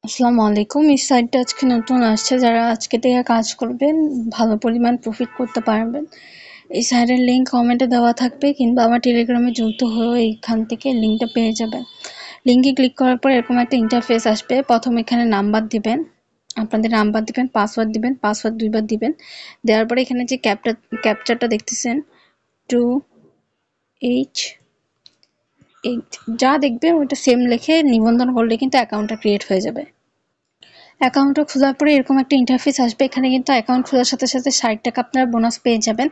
আসসালামু আলাইকুম। এই সাইটটা আজকে নতুন আসছে। যারা আজকে থেকে কাজ করবেন, ভালো পরিমাণ প্রফিট করতে পারবেন। এই সাইটের লিঙ্ক কমেন্টে দেওয়া থাকবে কিংবা আমার টেলিগ্রামে যুক্ত হয়ে এইখান থেকে লিঙ্কটা পেয়ে যাবেন। লিঙ্কে ক্লিক করার পর এরকম একটা ইন্টারফেস আসবে। প্রথম এখানে নাম্বার দিবেন, আপনাদের নাম্বার দিবেন, পাসওয়ার্ড দিবেন, পাসওয়ার্ড ২ বার দিবেন। দেওয়ার পরে এখানে যে ক্যাপচারটা দেখতেছেন 2H8 যা দেখবেন ওইটা সেম লিখে নিবন্ধন করলে কিন্তু অ্যাকাউন্টটা ক্রিয়েট হয়ে যাবে। অ্যাকাউন্টটা খোলার পরে এরকম একটা ইন্টারফেস আসবে। এখানে কিন্তু অ্যাকাউন্ট খোলার সাথে সাথে ৬০ টাকা আপনারা বোনাস পেয়ে যাবেন।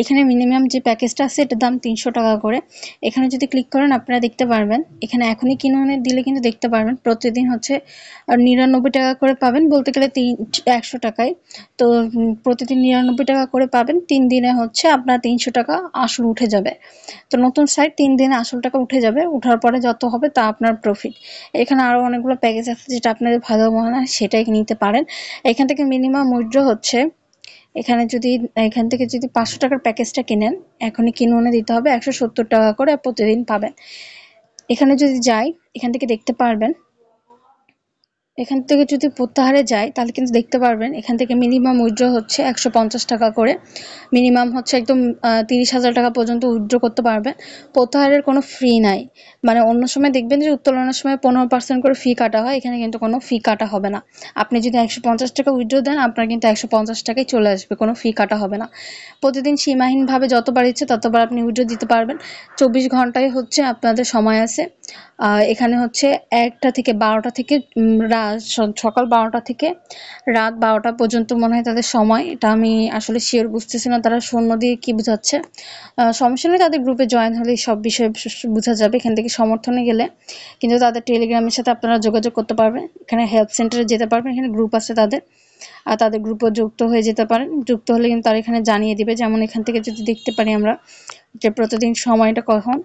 এখানে মিনিমাম যে প্যাকেজটা আছে এটার দাম ৩০০ টাকা করে। এখানে যদি ক্লিক করেন আপনারা দেখতে পারবেন, এখানে এখনই কিনে দিলে কিন্তু দেখতে পারবেন প্রতিদিন হচ্ছে ৯৯ টাকা করে পাবেন, বলতে গেলে ১০০ টাকায়। তো প্রতিদিন ৯৯ টাকা করে পাবেন। ৩ দিনে হচ্ছে আপনার ৩০০ টাকা আসল উঠে যাবে। তো নতুন সাইট, ৩ দিনে আসল টাকা উঠে যাবে। উঠার পরে যত হবে তা আপনার প্রফিট। এখানে আরো অনেকগুলো প্যাকেজ আছে, যেটা আপনাদের ভালো মনে হয় সেটাই নিতে পারেন। এখান থেকে মিনিমাম উইথড্র হচ্ছে, এখান থেকে যদি ৫০০ টাকার প্যাকেজটা কিনেন, এখনই কিনে দিতে হবে ১৭০ টাকা করে প্রতিদিন পাবেন। এখানে যদি যাই, এখান থেকে দেখতে পারবেন, এখান থেকে যদি প্রত্যাহারে যাই তাহলে কিন্তু দেখতে পারবেন এখান থেকে মিনিমাম উইথড্র হচ্ছে ১৫০ টাকা করে। মিনিমাম হচ্ছে একদম ৩০,০০০ টাকা পর্যন্ত উইথড্র করতে পারবেন। প্রত্যাহারের কোনো ফি নাই। মানে অন্য সময় দেখবেন যে উত্তোলনের সময় ১৫% করে ফি কাটা হয়, এখানে কিন্তু কোনো ফি কাটা হবে না। আপনি যদি ১৫০ টাকা উইথড্র দেন, আপনার কিন্তু ১৫০ টাকাই চলে আসবে, কোনো ফি কাটা হবে না। প্রতিদিন সীমাহীনভাবে যতবার ইচ্ছে ততবার আপনি উইথড্র দিতে পারবেন। ২৪ ঘন্টায় হচ্ছে আপনাদের সময় আছে। এখানে হচ্ছে ১টা থেকে ১২টা থেকে সকাল ১২টা থেকে রাত ১২টা পর্যন্ত মনে হয় তাদের সময়। এটা আমি আসলে শিওর বুঝতেছি না তারা শূন্য দিয়ে কি বোঝাচ্ছে। সমস্যা নেই, তাদের গ্রুপে জয়েন হলেই সব বিষয়ে বোঝা যাবে। এখান থেকে সমর্থনে গেলে কিন্তু তাদের টেলিগ্রামের সাথে আপনারা যোগাযোগ করতে পারবেন। এখানে হেল্প সেন্টারে যেতে পারবেন, এখানে গ্রুপ আছে তাদের। আর তাদের গ্রুপে যুক্ত হয়ে যেতে পারেন। যুক্ত হলে কিন্তু তারা এখানে জানিয়ে দিবে। যেমন এখান থেকে যদি দেখতে পারি আমরা যে প্রতিদিন সময়টা কখন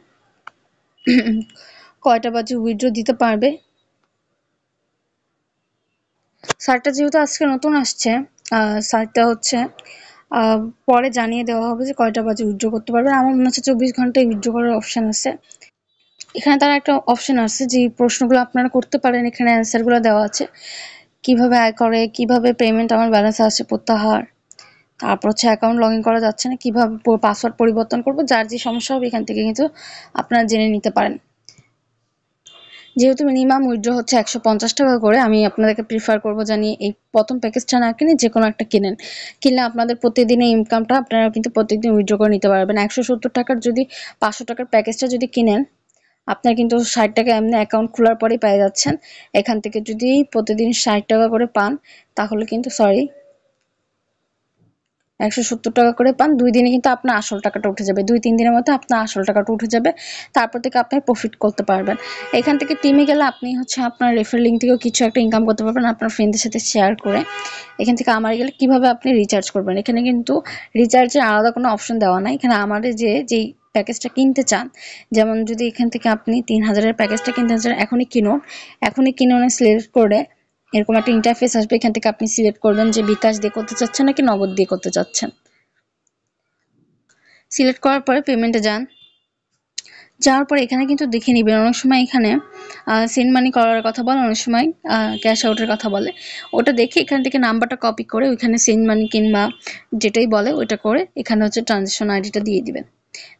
কয়টা বাজে উইথড্র দিতে পারবে। স্যারটা যেহেতু আজকে নতুন আসছে, স্যারটা হচ্ছে পরে জানিয়ে দেওয়া হবে যে কয়টা বাজে উইথড্র করতে পারবে। আমার মনে হচ্ছে ২৪ ঘন্টায় উইথড্র করার অপশন আছে। এখানে তারা একটা অপশন আছে যে প্রশ্নগুলো আপনারা করতে পারেন, এখানে অ্যান্সারগুলো দেওয়া আছে। কিভাবে আয় করে, কিভাবে পেমেন্ট আমার ব্যালেন্স আসছে প্রত্যাহার, তারপর হচ্ছে অ্যাকাউন্ট লগ ইন করা যাচ্ছে না, কিভাবে পাসওয়ার্ড পরিবর্তন করবো। যার যে সমস্যা হবে এখান থেকে কিন্তু আপনারা জেনে নিতে পারেন। যেহেতু মিনিমাম উইথড্র হচ্ছে ১৫০ টাকা করে, আমি আপনাদেরকে প্রিফার করবো জানি এই প্রথম প্যাকেজটা না কিনে যে কোনো একটা কিনেন। কিনলে আপনাদের প্রতিদিনের ইনকামটা আপনারা কিন্তু প্রত্যেকদিন উইথড্র করে নিতে পারবেন। ১৭০ টাকার যদি ৫০০ টাকার প্যাকেজটা যদি কিনেন, আপনার কিন্তু ৬০ টাকা এমনি অ্যাকাউন্ট খোলার পরেই পেয়ে যাচ্ছেন। এখান থেকে যদি প্রতিদিন ৬০ টাকা করে পান, তাহলে কিন্তু ১৭০ টাকা করে পান। ২ দিনে কিন্তু আপনার আসল টাকাটা উঠে যাবে। ২-৩ দিনের মধ্যে আপনার আসল টাকাটা উঠে যাবে। তারপর থেকে আপনি প্রফিট করতে পারবেন। এখান থেকে টিমে গেলে আপনি হচ্ছে আপনার রেফারেল লিঙ্ক থেকেও কিছু একটা ইনকাম করতে পারবেন আপনার ফ্রেন্ডদের সাথে শেয়ার করে। এখান থেকে আমারে গেলে কিভাবে আপনি রিচার্জ করবেন। এখানে কিন্তু রিচার্জের আলাদা কোনো অপশন দেওয়া নাই। এখানে আমারে যেই প্যাকেজটা কিনতে চান, যেমন যদি এখান থেকে আপনি ৩,০০০ এর প্যাকেজটা কিনতে চান, এখনই কিনুন। এখনই কিনুনে সিলেক্ট করে এরকম একটা ইন্টারফেস আসবে। এখান থেকে আপনি সিলেক্ট করবেন যে বিকাশ দিয়ে করতে চাচ্ছেন নাকি নগদ দিয়ে করতে চাচ্ছেন। সিলেক্ট করার পরে পেমেন্টে যান। যাওয়ার পরে এখানে কিন্তু দেখে নিবেন, অনেক সময় এখানে সেন্ড মানি করার কথা বলে, অনেক সময় ক্যাশ আউটের কথা বলে। ওটা দেখে এখান থেকে নাম্বারটা কপি করে ওইখানে সেন্ড মানি কিংবা যেটাই বলে ওইটা করে এখানে হচ্ছে ট্রানজ্যাকশন আইডিটা দিয়ে দিবেন।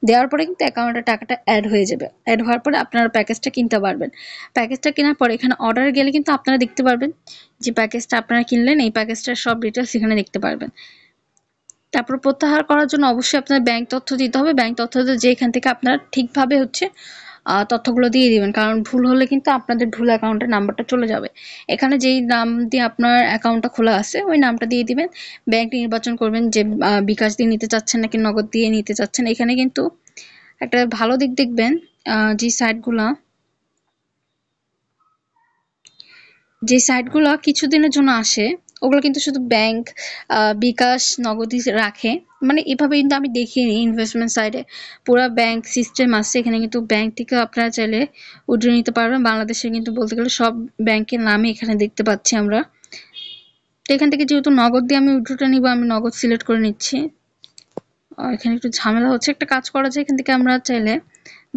দেওয়ার পরে কিন্তু অ্যাকাউন্টে টাকাটা অ্যাড হয়ে যাবে। অ্যাড হওয়ার পরে আপনারা প্যাকেজটা কিনতে পারবেন। প্যাকেজটা কেনার পরে এখানে অর্ডারে গেলে কিন্তু আপনারা দেখতে পারবেন যে প্যাকেজটা আপনারা কিনলেন, এই প্যাকেজটার সব ডিটেলস এখানে দেখতে পারবেন। তারপর প্রত্যাহার করার জন্য অবশ্যই আপনার ব্যাংক তথ্য দিতে হবে। ব্যাংক তথ্য যে এখান থেকে আপনারা ঠিকভাবে হচ্ছে তথ্যগুলো দিয়ে দিবেন, কারণ ভুল হলে কিন্তু আপনাদের ভুল অ্যাকাউন্টের নাম্বারটা চলে যাবে। এখানে যেই নাম দিয়ে আপনার অ্যাকাউন্টটা খোলা আছে ওই নামটা দিয়ে দিবেন। ব্যাংক নির্বাচন করবেন যে বিকাশ দিয়ে নিতে চাচ্ছেন নাকি নগদ দিয়ে নিতে চাচ্ছেন। এখানে কিন্তু একটা ভালো দিক দেখবেন, যে সাইটগুলা কিছুদিনের জন্য আসে, ওগুলো কিন্তু শুধু ব্যাংক, বিকাশ, নগদই রাখে। মানে এভাবে কিন্তু আমি দেখিনি ইনভেস্টমেন্ট সাইডে পুরা ব্যাংক সিস্টেম আছে। এখানে কিন্তু ব্যাংক থেকে আপনারা চাইলে উইথড্র নিতে পারবেন। বাংলাদেশে কিন্তু বলতে গেলে সব ব্যাংকের নামই এখানে দেখতে পাচ্ছি আমরা। তো এখান থেকে যেহেতু নগদ দিয়ে আমি উইথড্রটা নিব, আমি নগদ সিলেক্ট করে নিচ্ছি। এখানে একটু ঝামেলা হচ্ছে, একটা কাজ করা যায়, এখান থেকে আমরা চাইলে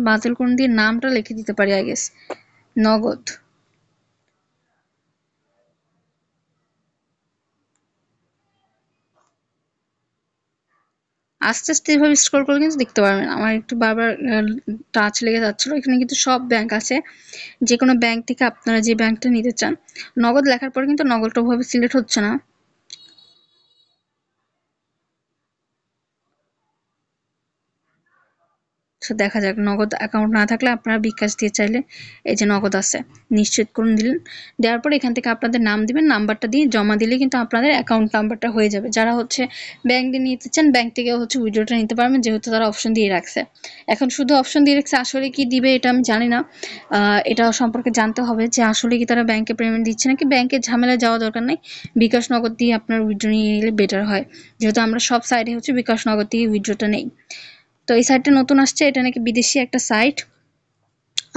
বাতিল কোণ দিয়ে নামটা লিখে দিতে পারি, আই গেস নগদ। আস্তে আস্তে এভাবে স্ক্রল করলে কিন্তু দেখতে পারবেন। আমার একটু বারবার টাচ লেগে যাচ্ছিল। এখানে কিন্তু সব ব্যাংক আছে, যে কোনো ব্যাংক থেকে আপনারা যে ব্যাংকটা নিতে চান। নগদ লেখার পর কিন্তু নগদটা ওভাবে সিলেক্ট হচ্ছে না। দেখা যাক, নগদ অ্যাকাউন্ট না থাকলে আপনারা বিকাশ দিয়ে চাইলে এই যে নগদ আছে নিশ্চিত করুন দিলেন। দেওয়ার পর এখান থেকে আপনাদের নাম দিবেন, নাম্বারটা দিয়ে জমা দিলে কিন্তু আপনাদের অ্যাকাউন্ট নাম্বারটা হয়ে যাবে। যারা হচ্ছে ব্যাংক দিয়ে নিতে চান ব্যাংক থেকে হচ্ছে উইথড্রটা নিতে পারবেন, যেহেতু তারা অপশন দিয়ে রাখছে। এখন শুধু অপশন দিয়ে রাখছে, আসলে কি দিবে এটা আমি জানি না। এটা সম্পর্কে জানতে হবে যে আসলে কি তারা ব্যাংকে পেমেন্ট দিচ্ছে নাকি। ব্যাংকের ঝামেলায় যাওয়া দরকার নাই, বিকাশ নগদ দিয়ে আপনার উইথড্র নিয়ে নিলে বেটার হয়, যেহেতু আমরা সব সাইডে হচ্ছে বিকাশ নগদ দিয়ে উইথড্রটা নেই। তো এই সাইটটা নতুন আসছে, এটা নাকি বিদেশি একটা সাইট,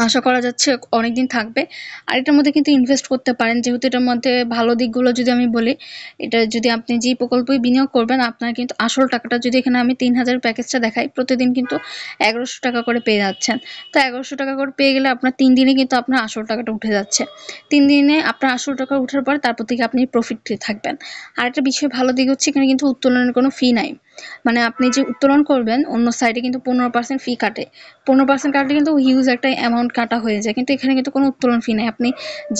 আশা করা যাচ্ছে অনেকদিন থাকবে। আর এটার মধ্যে কিন্তু ইনভেস্ট করতে পারেন, যেহেতু এটার মধ্যে ভালো দিকগুলো যদি আমি বলি, এটা যদি আপনি যে প্রকল্পে বিনিয়োগ করবেন আপনার কিন্তু আসল টাকাটা, যদি এখানে আমি 3000 প্যাকেজটা দেখাই, প্রতিদিন কিন্তু 1100 টাকা করে পেয়ে যাচ্ছেন। তো 1100 টাকা করে পেয়ে গেলে আপনার 3 দিনে কিন্তু আপনার আসল টাকাটা উঠে যাচ্ছে। 3 দিনে আপনার আসল টাকা উঠার পর তারপর থেকে আপনি প্রফিট থাকবেন। আর একটা বিষয় ভালো দিক হচ্ছে এখানে কিন্তু উত্তোলনের কোনো ফি নাই। মানে আপনি যে উত্তোলন করবেন অন্য সাইডে কিন্তু 15% ফি কাটে। 15% কাটলে কিন্তু হিউজ একটা অ্যামাউন্ট কাটা হয়ে যায়, কিন্তু এখানে কিন্তু কোনো উত্তোলন ফি নাই। আপনি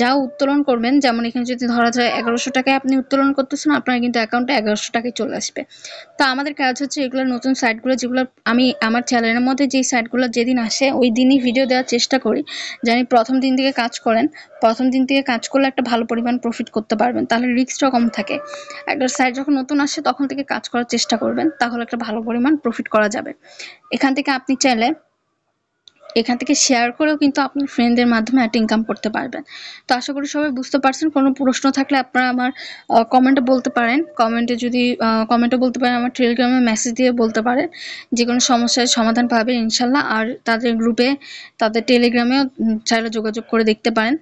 যা উত্তোলন করবেন, যেমন এখানে যদি ধরা যায় 1100 টাকায় আপনি উত্তোলন করতেছেন, আপনার কিন্তু অ্যাকাউন্টে 1100 টাকায় চলে আসবে। তো আমাদের কাজ হচ্ছে এগুলো নতুন সাইটগুলো, যেগুলো আমি আমার চ্যানেলের মধ্যে যেই সাইটগুলো যেদিন আসে ওই দিনই ভিডিও দেওয়ার চেষ্টা করি, জানি প্রথম দিন থেকে কাজ করেন। প্রথম দিন থেকে কাজ করলে একটা ভালো পরিমাণ প্রফিট করতে পারবেন, তাহলে রিস্কটাও কম থাকে। একটা সাইট যখন নতুন আসে তখন থেকে কাজ করার চেষ্টা করবেন, তাহলে একটা ভালো পরিমাণ প্রফিট করা যাবে। এখান থেকে আপনি চাইলে এখান থেকে শেয়ার করেও কিন্তু আপনার ফ্রেন্ডদের মাধ্যমে একটা ইনকাম করতে পারবেন। তো আশা করি সবাই বুঝতে পারছেন। কোনো প্রশ্ন থাকলে আপনারা আমার কমেন্টে বলতে পারেন, কমেন্টে বলতে পারেন, আমার টেলিগ্রামে মেসেজ দিয়ে বলতে পারেন। যে কোনো সমস্যার সমাধান পাবেন ইনশাল্লাহ। আর তাদের গ্রুপে, তাদের টেলিগ্রামেও চাইলে যোগাযোগ করে দেখতে পারেন।